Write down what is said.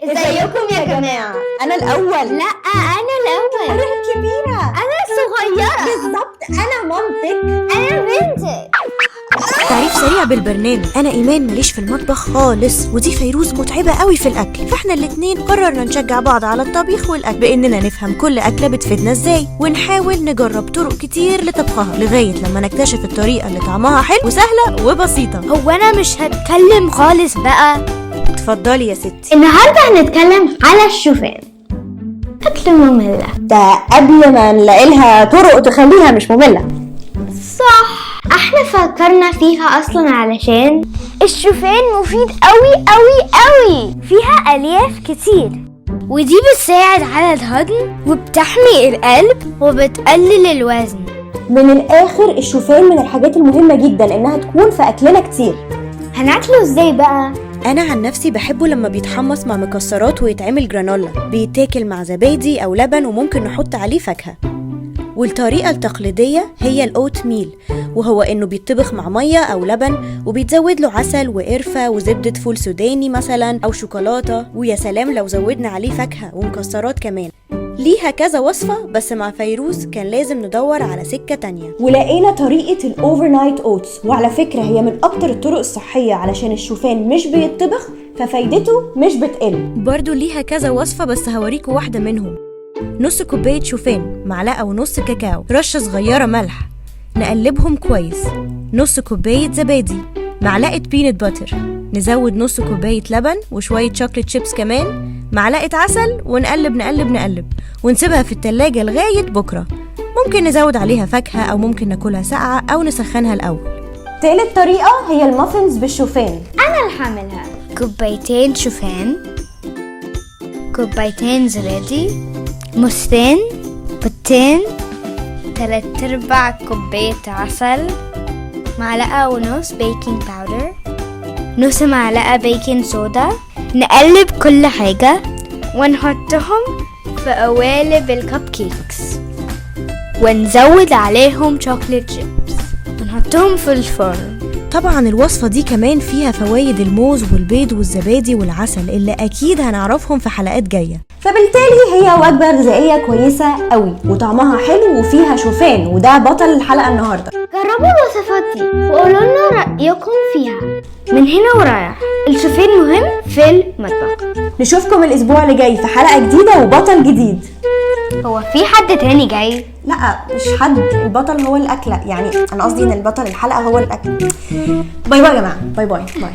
ازيكم يا جماعة؟ أنا الأول. لا أنا الأول. أنا الكبيرة. أنا الصغيرة. بالظبط، أنا مامتك. أنا بنتك. تعريف سريع بالبرنامج. انا ايمان ماليش في المطبخ خالص، ودي فيروز متعبه قوي في الاكل، فاحنا الاتنين قررنا نشجع بعض على الطبيخ والاكل باننا نفهم كل اكله بتفيدنا ازاي، ونحاول نجرب طرق كتير لطبخها لغايه لما نكتشف الطريقه اللي طعمها حلو وسهله وبسيطه. هو أنا مش هتكلم خالص بقى. اتفضلي يا ستي. النهاردة هنتكلم على الشوفان. أكل مملة. ده قبل ما نلاقي لها طرق تخليها مش مملة. صح، احنا فكرنا فيها اصلا علشان الشوفان مفيد قوي قوي قوي، فيها الياف كتير ودي بتساعد على الهضم وبتحمي القلب وبتقلل الوزن. من الآخر الشوفان من الحاجات المهمة جدا إنها تكون في أكلنا كتير. هناكله ازاي بقى؟ انا عن نفسي بحبه لما بيتحمص مع مكسرات ويتعمل جرانولا، بيتاكل مع زبادي او لبن وممكن نحط عليه فاكهه. والطريقة التقليدية هي الأوت ميل، وهو إنه بيتطبخ مع مية أو لبن وبيتزود له عسل وقرفة وزبدة فول سوداني مثلا أو شوكولاتة، ويا سلام لو زودنا عليه فاكهة ومكسرات كمان. ليها كذا وصفة، بس مع فيروز كان لازم ندور على سكة تانية ولقينا طريقة الأوفر نايت أوتس، وعلى فكرة هي من أكتر الطرق الصحية علشان الشوفان مش بيتطبخ ففايدته مش بتقل. برضو ليها كذا وصفة بس هوريكوا واحدة منهم. نص كوباية شوفان، معلقة ونص كاكاو، رشة صغيرة ملح، نقلبهم كويس. نص كوباية زبادي، معلقة بينت باتر، نزود نص كوباية لبن وشوية شوكليت شيبس كمان، معلقة عسل، ونقلب نقلب نقلب ونسيبها في التلاجة لغاية بكرة. ممكن نزود عليها فاكهة أو ممكن ناكلها ساقعة أو نسخنها الأول. تالت طريقة هي المافنز بالشوفان. أنا اللي هعملها. كوبايتين شوفان، كوبايتين زبادي، موزتين، بيضتين، 3/4 كوباية عسل، معلقة ونص بيكنج باودر، نص معلقة بيكنج صودا. نقلب كل حاجة ونحطهم في قوالب الكب كيكس ونزود عليهم شوكليت شيبس ونحطهم في الفرن. طبعا الوصفة دي كمان فيها فوايد الموز والبيض والزبادي والعسل اللي أكيد هنعرفهم في حلقات جاية، فبالتالي هي وجبة غذائية كويسة قوي وطعمها حلو وفيها شوفان، وده بطل الحلقة النهاردة. جربوا الوصفات دي وقولوا لنا رأيكم فيها. من هنا ورايح الشوفان مهم في المطبخ. نشوفكم الأسبوع اللي جاي في حلقة جديدة وبطل جديد. هو في حد تاني جاي؟ لا مش حد، البطل هو الأكلة، يعني أنا قصدي إن البطل الحلقة هو الأكل. باي باي يا جماعة، باي باي باي.